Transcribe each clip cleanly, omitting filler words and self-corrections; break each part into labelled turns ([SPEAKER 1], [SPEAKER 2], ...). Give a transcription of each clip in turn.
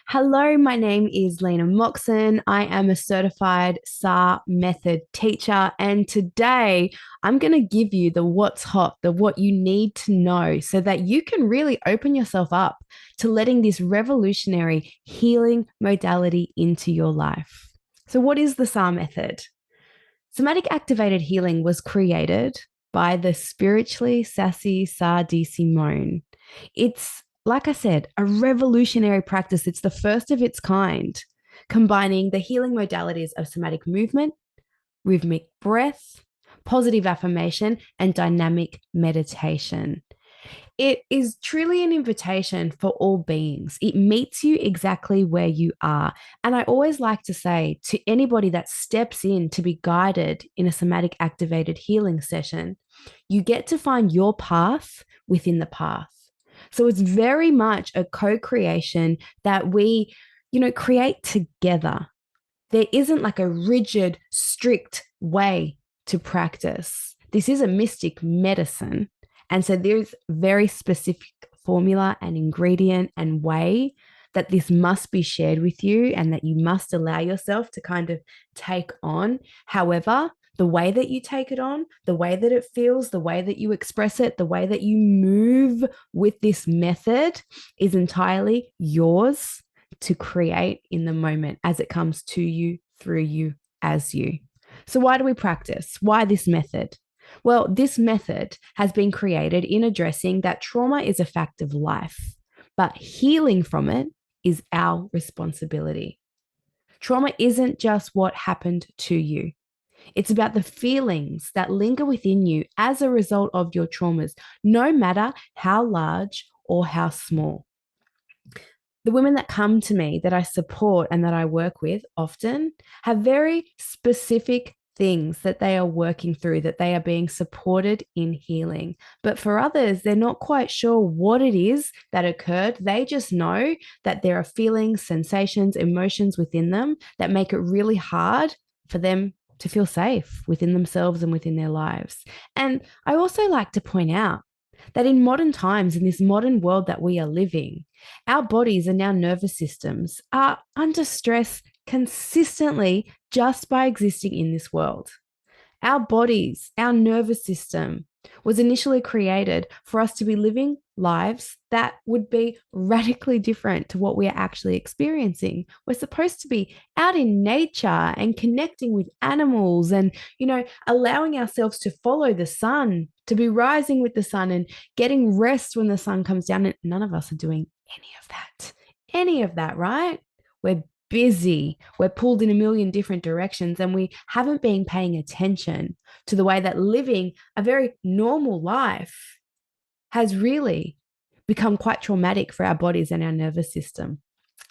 [SPEAKER 1] Hello, my name is Lena Moxon. I am a certified SAH method teacher, and today I'm going to give you the what's hot, the what you need to know so that you can really open yourself up to letting this revolutionary healing modality into your life. So, what is the SAH method? Somatic Activated Healing was created by the spiritually sassy Sah D'Simone. It's, like I said, a revolutionary practice. It's the first of its kind, combining the healing modalities of somatic movement, rhythmic breath, positive affirmation, and dynamic meditation. It is truly an invitation for all beings. It meets you exactly where you are. And I always like to say to anybody that steps in to be guided in a somatic activated healing session, you get to find your path within the path. So it's very much a co creation that we, create together. There isn't like a rigid, strict way to practice. This is a mystic medicine. And so there's very specific formula and ingredient and way that this must be shared with you and that you must allow yourself to kind of take on. However, the way that you take it on, the way that it feels, the way that you express it, the way that you move with this method is entirely yours to create in the moment as it comes to you, through you, as you. So, why do we practice? Why this method? Well, this method has been created in addressing that trauma is a fact of life, but healing from it is our responsibility. Trauma isn't just what happened to you. It's about the feelings that linger within you as a result of your traumas, no matter how large or how small. The women that come to me that I support and that I work with often have very specific things that they are working through, that they are being supported in healing. But for others, they're not quite sure what it is that occurred. They just know that there are feelings, sensations, emotions within them that make it really hard for them to feel safe within themselves and within their lives. And I also like to point out that in modern times, in this modern world that we are living, our bodies and our nervous systems are under stress consistently just by existing in this world. Our bodies, our nervous system was initially created for us to be living lives that would be radically different to what we are actually experiencing. We're supposed to be out in nature and connecting with animals and, allowing ourselves to follow the sun, to be rising with the sun and getting rest when the sun comes down. And none of us are doing any of that. Any of that, right? We're busy. We're pulled in a million different directions, and we haven't been paying attention to the way that living a very normal life has really become quite traumatic for our bodies and our nervous system.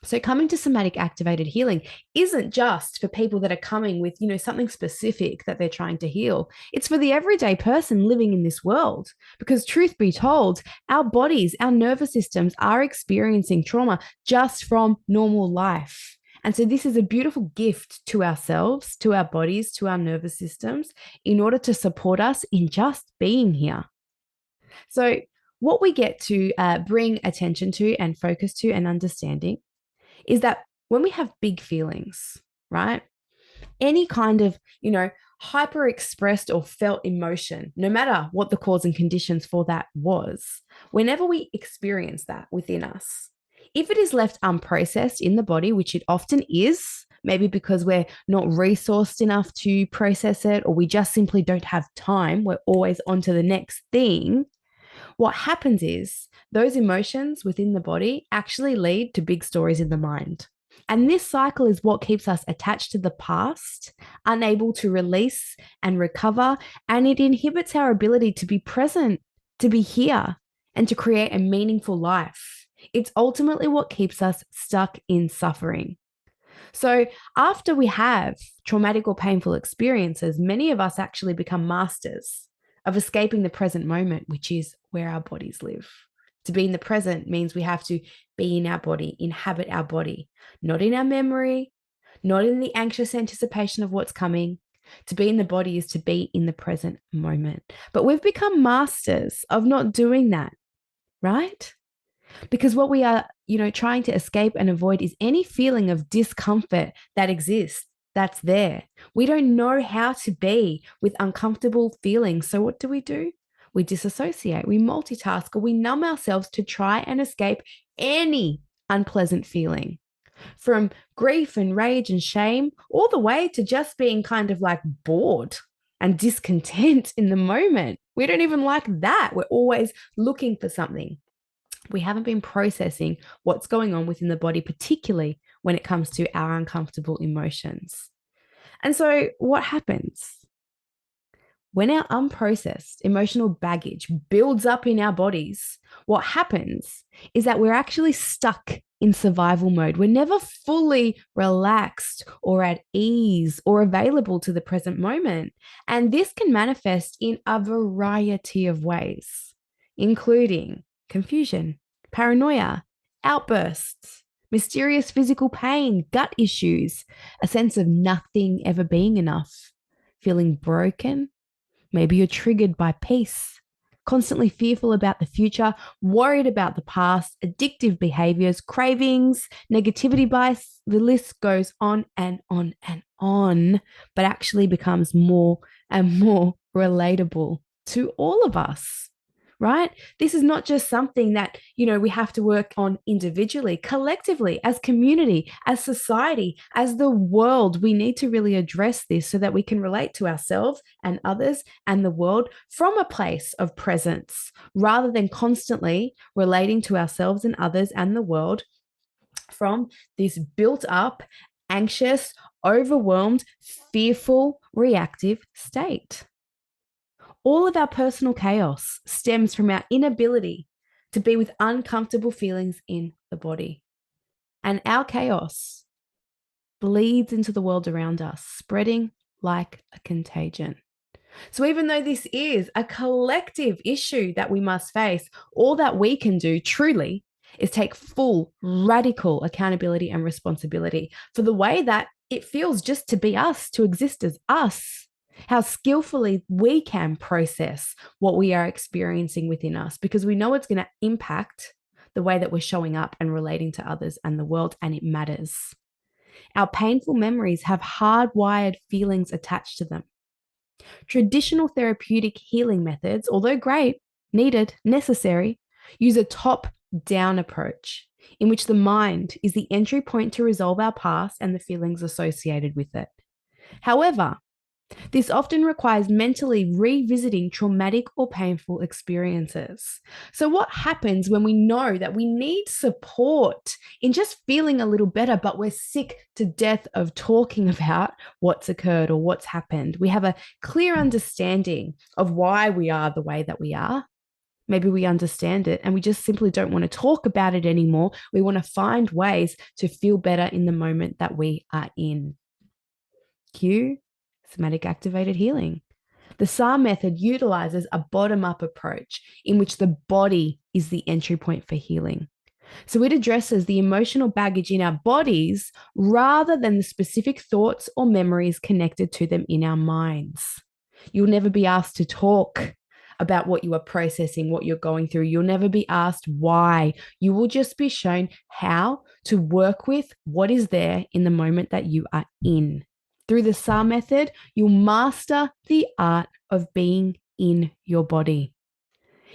[SPEAKER 1] So coming to somatic activated healing isn't just for people that are coming with, something specific that they're trying to heal. It's for the everyday person living in this world. Because truth be told, our bodies, our nervous systems are experiencing trauma just from normal life. And so this is a beautiful gift to ourselves, to our bodies, to our nervous systems in order to support us in just being here. So what we get to bring attention to and focus to and understanding is that when we have big feelings, right? Any kind of, hyper expressed or felt emotion, no matter what the cause and conditions for that was, whenever we experience that within us, if it is left unprocessed in the body, which it often is, maybe because we're not resourced enough to process it, or we just simply don't have time, we're always on to the next thing. What happens is those emotions within the body actually lead to big stories in the mind. And this cycle is what keeps us attached to the past, unable to release and recover. And it inhibits our ability to be present, to be here, and to create a meaningful life. It's ultimately what keeps us stuck in suffering. So, after we have traumatic or painful experiences, many of us actually become masters of escaping the present moment, which is where our bodies live. To be in the present means we have to be in our body, inhabit our body, not in our memory, not in the anxious anticipation of what's coming. To be in the body is to be in the present moment. But we've become masters of not doing that, right? Because what we are, trying to escape and avoid is any feeling of discomfort that exists, that's there. We don't know how to be with uncomfortable feelings. So what do? We disassociate, we multitask, or we numb ourselves to try and escape any unpleasant feeling. From grief and rage and shame, all the way to just being kind of like bored and discontent in the moment. We don't even like that. We're always looking for something. We haven't been processing what's going on within the body, particularly when it comes to our uncomfortable emotions. And so, what happens? When our unprocessed emotional baggage builds up in our bodies, what happens is that we're actually stuck in survival mode. We're never fully relaxed or at ease or available to the present moment. And this can manifest in a variety of ways, including confusion, paranoia, outbursts, mysterious physical pain, gut issues, a sense of nothing ever being enough, feeling broken. Maybe you're triggered by peace, constantly fearful about the future, worried about the past, addictive behaviors, cravings, negativity bias. The list goes on and on and on, but actually becomes more and more relatable to all of us. Right? This is not just something that, we have to work on individually, collectively, as community, as society, as the world. We need to really address this so that we can relate to ourselves and others and the world from a place of presence rather than constantly relating to ourselves and others and the world from this built up, anxious, overwhelmed, fearful, reactive state. All of our personal chaos stems from our inability to be with uncomfortable feelings in the body. And our chaos bleeds into the world around us, spreading like a contagion. So, even though this is a collective issue that we must face, all that we can do truly is take full, radical accountability and responsibility for the way that it feels just to be us, to exist as us. How skillfully we can process what we are experiencing within us, because we know it's going to impact the way that we're showing up and relating to others and the world, and it matters. Our painful memories have hardwired feelings attached to them. Traditional therapeutic healing methods, although great, needed, necessary, use a top down approach in which the mind is the entry point to resolve our past and the feelings associated with it. However, this often requires mentally revisiting traumatic or painful experiences. So, what happens when we know that we need support in just feeling a little better, but we're sick to death of talking about what's occurred or what's happened? We have a clear understanding of why we are the way that we are. Maybe we understand it and we just simply don't want to talk about it anymore. We want to find ways to feel better in the moment that we are in. Cue Somatic Activated Healing. The SAH method utilizes a bottom-up approach in which the body is the entry point for healing. So it addresses the emotional baggage in our bodies rather than the specific thoughts or memories connected to them in our minds. You'll never be asked to talk about what you are processing, what you're going through. You'll never be asked why. You will just be shown how to work with what is there in the moment that you are in. Through the SAH method, you'll master the art of being in your body.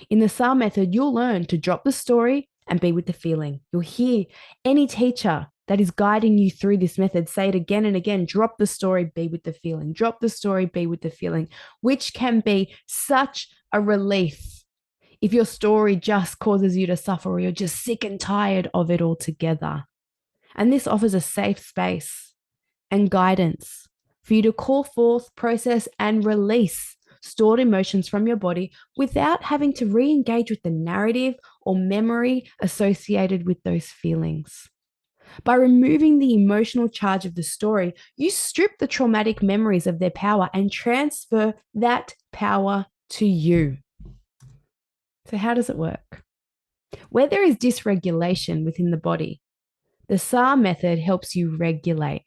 [SPEAKER 1] In the SAH method, you'll learn to drop the story and be with the feeling. You'll hear any teacher that is guiding you through this method say it again and again: drop the story, be with the feeling. Drop the story, be with the feeling, which can be such a relief if your story just causes you to suffer or you're just sick and tired of it altogether. And this offers a safe space and guidance for you to call forth, process, and release stored emotions from your body without having to re-engage with the narrative or memory associated with those feelings. By removing the emotional charge of the story, you strip the traumatic memories of their power and transfer that power to you. So how does it work? Where there is dysregulation within the body, the SAH method helps you regulate.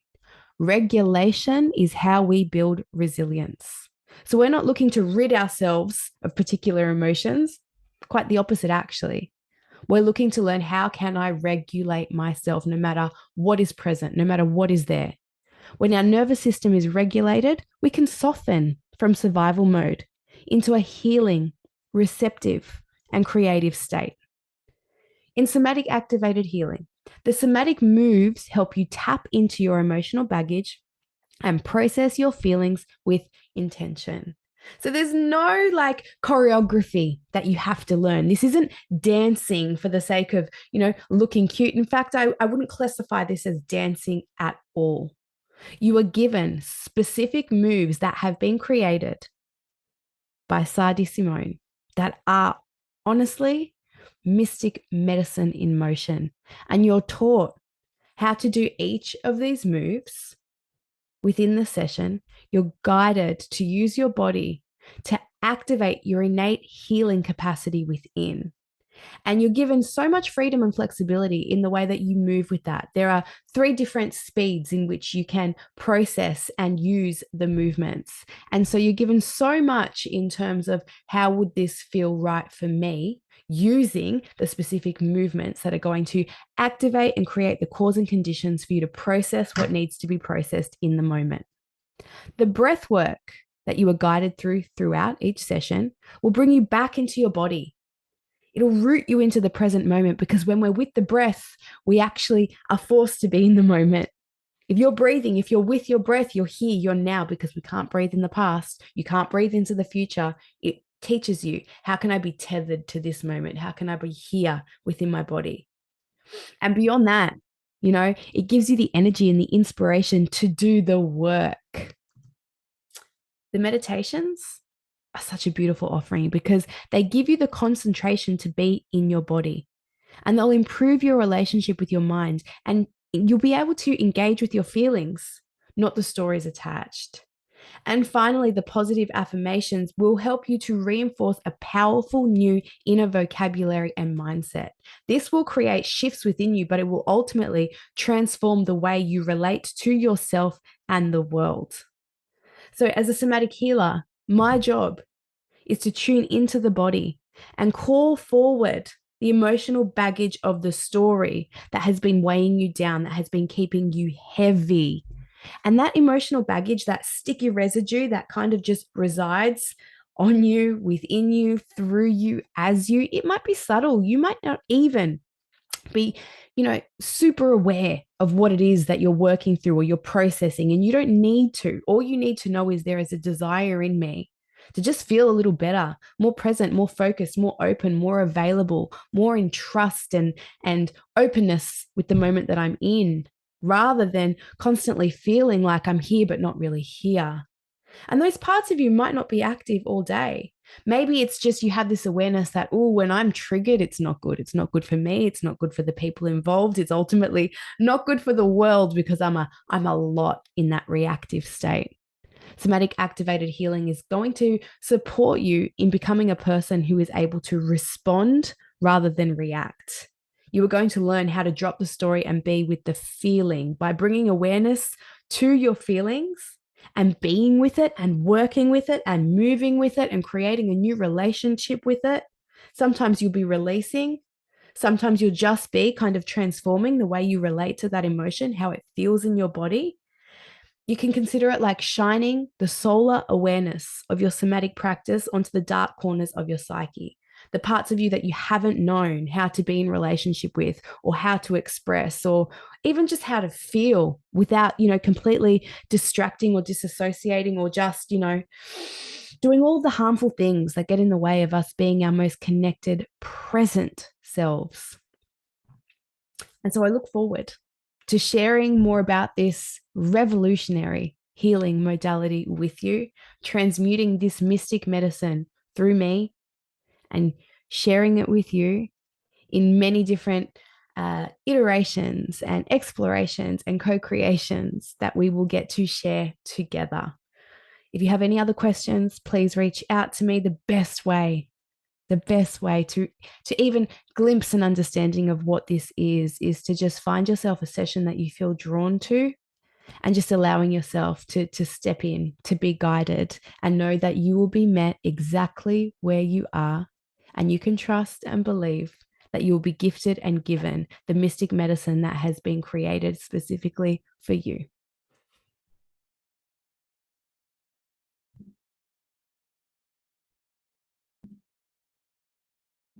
[SPEAKER 1] Regulation is how we build resilience. So we're not looking to rid ourselves of particular emotions, quite the opposite, actually. We're looking to learn, how can I regulate myself no matter what is present, no matter what is there. When our nervous system is regulated, we can soften from survival mode into a healing, receptive, and creative state. In somatic activated healing, the somatic moves help you tap into your emotional baggage and process your feelings with intention. So there's no like choreography that you have to learn. This isn't dancing for the sake of, looking cute. In fact, I wouldn't classify this as dancing at all. You are given specific moves that have been created by Sah D'Simone that are honestly mystic medicine in motion. And you're taught how to do each of these moves within the session. You're guided to use your body to activate your innate healing capacity within. And you're given so much freedom and flexibility in the way that you move with that. There are 3 different speeds in which you can process and use the movements. And so you're given so much in terms of, how would this feel right for me, using the specific movements that are going to activate and create the cause and conditions for you to process what needs to be processed in the moment. The breath work that you are guided throughout each session will bring you back into your body. It'll root you into the present moment, because when we're with the breath, we actually are forced to be in the moment. If you're breathing, if you're with your breath, you're here, you're now, because we can't breathe in the past. You can't breathe into the future. It teaches you, how can I be tethered to this moment? How can I be here within my body? And beyond that, it gives you the energy and the inspiration to do the work. The meditations are such a beautiful offering because they give you the concentration to be in your body, and they'll improve your relationship with your mind, and you'll be able to engage with your feelings, not the stories attached. And finally, the positive affirmations will help you to reinforce a powerful new inner vocabulary and mindset. This will create shifts within you, but it will ultimately transform the way you relate to yourself and the world. So, as a somatic healer, my job is to tune into the body and call forward the emotional baggage of the story that has been weighing you down, that has been keeping you heavy. And that emotional baggage, that sticky residue that kind of just resides on you, within you, through you, as you, it might be subtle. You might not even be, super aware of what it is that you're working through or you're processing, and you don't need to. All you need to know is, there is a desire in me to just feel a little better, more present, more focused, more open, more available, more in trust and openness with the moment that I'm in, rather than constantly feeling like I'm here but not really here. And those parts of you might not be active all day. Maybe it's just you have this awareness that, oh, when I'm triggered, it's not good. It's not good for me. It's not good for the people involved. It's ultimately not good for the world, because I'm a lot in that reactive state. Somatic activated healing is going to support you in becoming a person who is able to respond rather than react. You are going to learn how to drop the story and be with the feeling by bringing awareness to your feelings and being with it and working with it and moving with it and creating a new relationship with it. Sometimes you'll be releasing. Sometimes you'll just be kind of transforming the way you relate to that emotion, how it feels in your body. You can consider it like shining the solar awareness of your somatic practice onto the dark corners of your psyche, the parts of you that you haven't known how to be in relationship with, or how to express, or even just how to feel without, completely distracting or disassociating, or just, doing all the harmful things that get in the way of us being our most connected, present selves. And so I look forward to sharing more about this revolutionary healing modality with you, transmuting this mystic medicine through me and sharing it with you in many different iterations and explorations and co-creations that we will get to share together. If you have any other questions, please reach out to me. The best way to even glimpse an understanding of what this is to just find yourself a session that you feel drawn to, and just allowing yourself to step in, to be guided, and know that you will be met exactly where you are, and you can trust and believe that you'll be gifted and given the mystic medicine that has been created specifically for you.